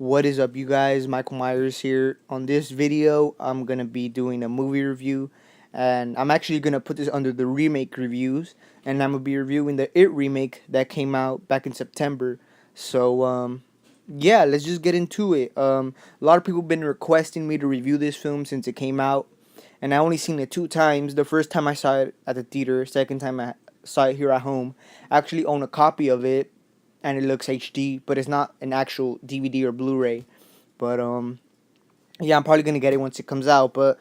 What is up, you guys? Michael Myers here. On this video, I'm gonna be doing a movie review, and I'm actually gonna put this under the remake reviews, and I'm gonna be reviewing the It remake that came out back in September. So, yeah, let's just get into it. A lot of people have been requesting me to review this film since it came out, and I only seen it two times. The first time I saw it at the theater, second time I saw it here at home. I actually own a copy of it, and it looks HD, but it's not an actual DVD or Blu-ray. But yeah, I'm probably gonna get it once it comes out. But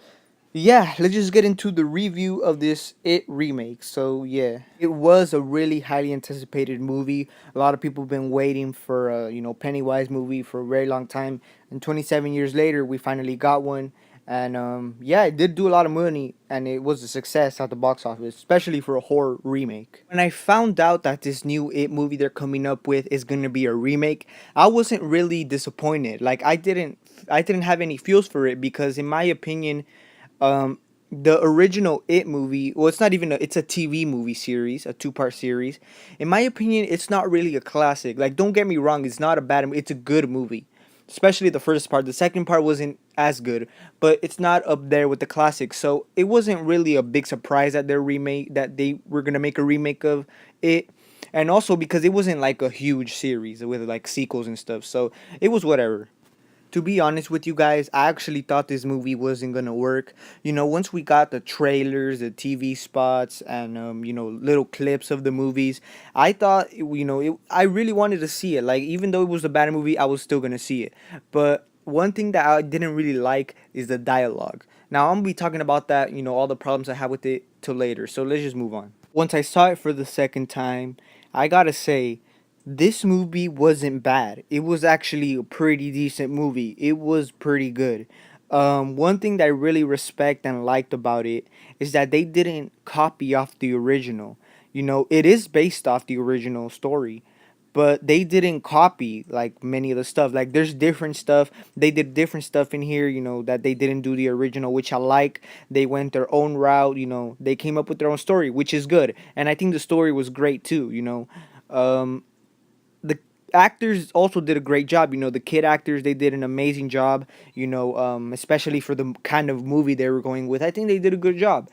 yeah, let's just get into the review of this It remake. So yeah, it was a really highly anticipated movie. A lot of people have been waiting for a Pennywise movie for a very long time, and 27 years later, we finally got one. And yeah, it did do a lot of money, and it was a success at the box office, especially for a horror remake. When I found out that this new It movie they're coming up with is gonna be a remake, I wasn't really disappointed. Like I didn't have any feels for it because, in my opinion, um, the original It movie, well, it's not even it's a TV movie series, a two-part series. In my opinion, it's not really a classic. Like, don't get me wrong, it's not a bad it's a good movie. Especially the first part. The second part wasn't as good, but it's not up there with the classics. So it wasn't really a big surprise that they were gonna make a remake of it. And also because it wasn't like a huge series with like sequels and stuff. So it was whatever. To be honest with you guys, I actually thought this movie wasn't gonna work. Once we got the trailers, the TV spots, and little clips of the movies, I thought, I really wanted to see it. Like, even though it was a bad movie, I was still gonna see it. But one thing that I didn't really like is the dialogue. Now I'm gonna be talking about that, all the problems I have with it till later. So let's just move on. Once I saw it for the second time, I gotta say, this movie wasn't bad. It was actually a pretty decent movie. It was pretty good. One thing that I really respect and liked about it is that they didn't copy off the original. It is based off the original story, but they didn't copy like many of the stuff. Like, there's different stuff. They did different stuff in here, that they didn't do the original, which I like. They went their own route. They came up with their own story, which is good. And I think the story was great too. The actors also did a great job. The kid actors, they did an amazing job. Especially for the kind of movie they were going with. I think they did a good job.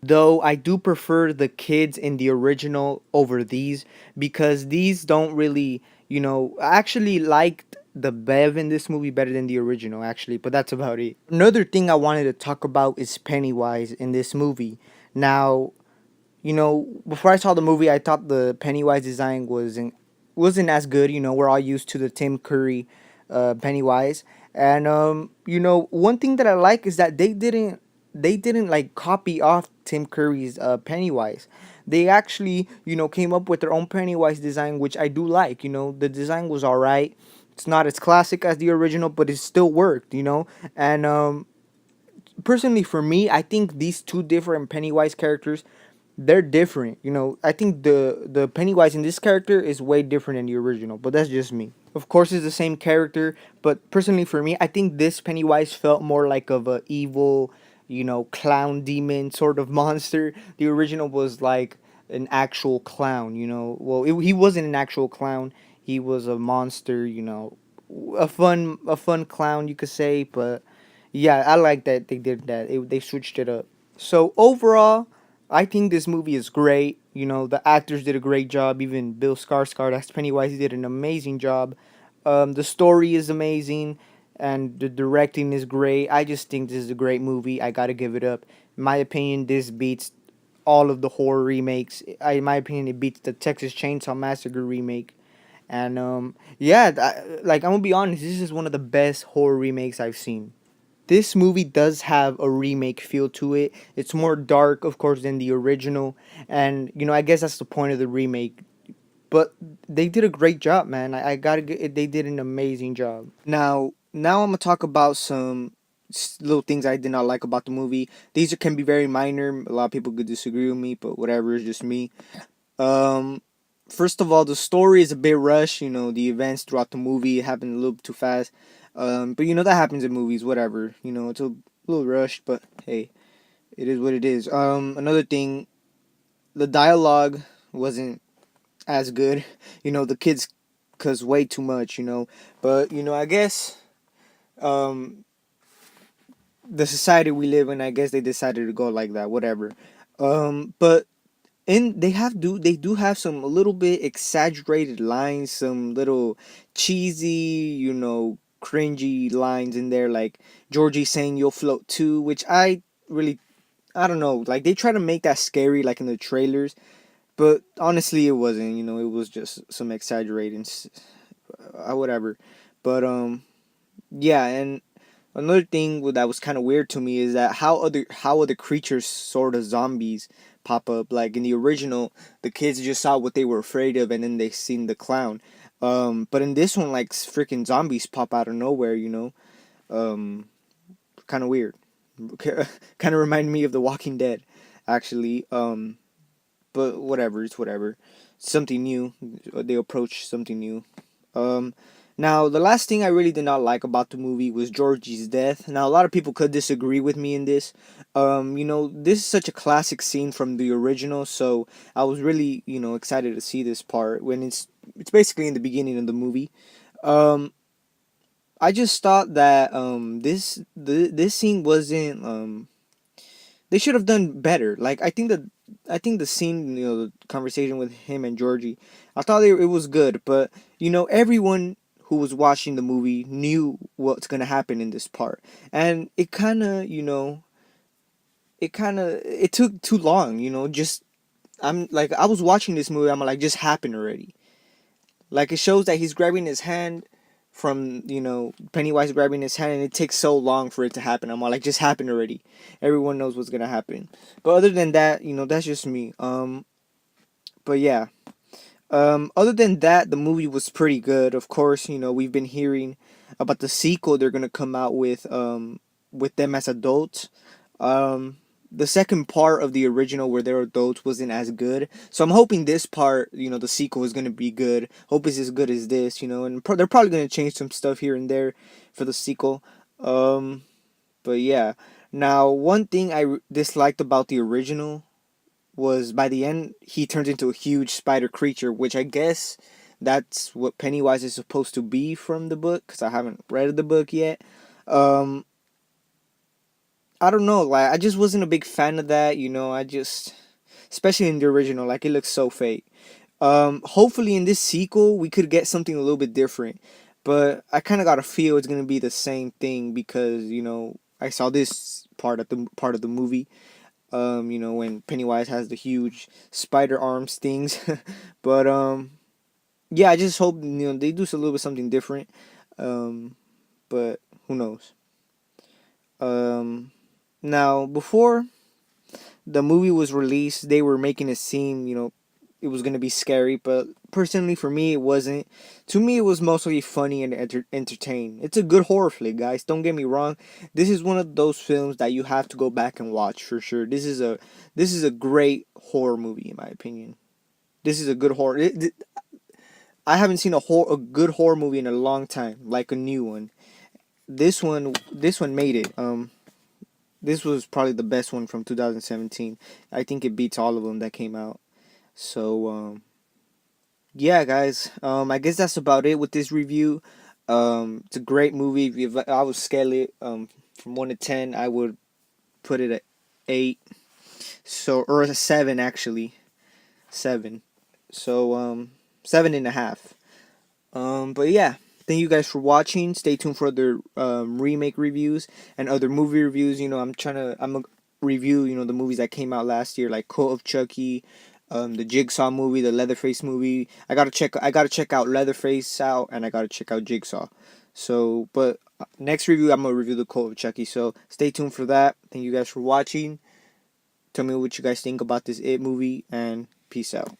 Though I do prefer the kids in the original over these, because these don't really, I actually liked the Bev in this movie better than the original, actually, but that's about it. Another thing I wanted to talk about is Pennywise in this movie. Now, before I saw the movie, I thought the Pennywise design wasn't as good. We're all used to the Tim Curry Pennywise, and one thing that I like is that they didn't like copy off Tim Curry's Pennywise. They actually came up with their own Pennywise design, which I do like. The design was alright. It's not as classic as the original, but it still worked. And personally for me, I think these two different Pennywise characters, they're different. I think the Pennywise in this character is way different than the original, but that's just me. Of course, it's the same character, but personally for me, I think this Pennywise felt more like of a evil, clown demon sort of monster. The original was like an actual clown. Well, he wasn't an actual clown. He was a monster. A fun clown, you could say. But yeah, I like that they did that. They switched it up. So overall, I think this movie is great. The actors did a great job. Even Bill Skarsgård as Pennywise, he did an amazing job. The story is amazing, and the directing is great. I just think this is a great movie. I gotta give it up. In my opinion, this beats all of the horror remakes. In my opinion, it beats the Texas Chainsaw Massacre remake. And yeah, like, I'm gonna be honest, this is one of the best horror remakes I've seen. This movie does have a remake feel to it. It's more dark, of course, than the original, and I guess that's the point of the remake. But they did a great job, man. I gotta get it. They did an amazing job. Now I'm gonna talk about some little things I did not like about the movie. These can be very minor. A lot of people could disagree with me, but whatever, it's just me. Um, First of all, the story is a bit rushed. The events throughout the movie happen a little bit too fast. But that happens in movies. Whatever. It's a little rushed, but hey, it is what it is. Another thing, the dialogue wasn't as good. The kids cause way too much, you know. But you know, I guess um, the society we live in, I guess they decided to go like that. Whatever. But and they do have some a little bit exaggerated lines, some little cheesy, you know, cringy lines in there, like Georgie saying "You'll float too," which I don't know, like they try to make that scary, like in the trailers, but honestly, it wasn't. You know, it was just some exaggerating, whatever. But yeah, and another thing that was kind of weird to me is that how other creatures, sort of zombies, pop up. Like in the original, the kids just saw what they were afraid of, and then they seen the clown. But in this one, like freaking zombies pop out of nowhere. You know, kind of weird. Kind of remind me of The Walking Dead, actually. But whatever, it's whatever. Something new. They approach something new. Um, Now the last thing I really did not like about the movie was Georgie's death. Now a lot of people could disagree with me in this. You know, this is such a classic scene from the original, so I was really, you know, excited to see this part when it's basically in the beginning of the movie. Um, I just thought that this scene wasn't they should have done better. Like I think the scene, you know, the conversation with him and Georgie, I thought it was good, but you know, everyone who was watching the movie knew what's gonna happen in this part, and it kind of, you know, it took too long. You know, just I'm like I was watching this movie, I'm like, just happened already. Like it shows that he's grabbing his hand from, you know, Pennywise grabbing his hand, and it takes so long for it to happen. I'm all like, just happened already. Everyone knows what's gonna happen. But other than that, you know, that's just me. But yeah. Other than that, the movie was pretty good. Of course, you know, we've been hearing about the sequel they're gonna come out with them as adults. Um, the second part of the original where they're adults wasn't as good, so I'm hoping this part, you know, the sequel is gonna be good. Hope it's as good as this, you know, and they're probably gonna change some stuff here and there for the sequel. Um, but yeah. Now, one thing disliked about the original was by the end he turns into a huge spider creature, which I guess that's what Pennywise is supposed to be from the book, because I haven't read the book yet. Um, I don't know, like I just wasn't a big fan of that, you know. I just, especially in the original, like it looks so fake. Hopefully in this sequel we could get something a little bit different, but I kind of got a feel it's gonna be the same thing because, you know, I saw this part of the movie. You know, when Pennywise has the huge spider arms things. But yeah, I just hope, you know, they do a little bit something different. Um, but who knows? Um, Now before the movie was released, they were making it seem, you know, it was gonna be scary, but personally for me it wasn't. To me it was mostly funny and entertaining. It's a good horror flick, guys. Don't get me wrong. This is one of those films that you have to go back and watch for sure. This is a great horror movie in my opinion. This is a good horror. I haven't seen a good horror movie in a long time, like a new one. This one made it. This was probably the best one from 2017. I think it beats all of them that came out. So yeah, guys. I guess that's about it with this review. It's a great movie. If I would scale it from 1 to 10, I would put it at 8. So, or a 7 actually, 7. So 7.5. But yeah, thank you guys for watching. Stay tuned for other remake reviews and other movie reviews. You know, I'm a review, you know, the movies that came out last year, like Cult of Chucky, the Jigsaw movie, the Leatherface movie. I gotta check out Leatherface out, and I gotta check out Jigsaw. So, but next review I'm gonna review the Cult of Chucky. So stay tuned for that. Thank you guys for watching. Tell me what you guys think about this It movie, and peace out.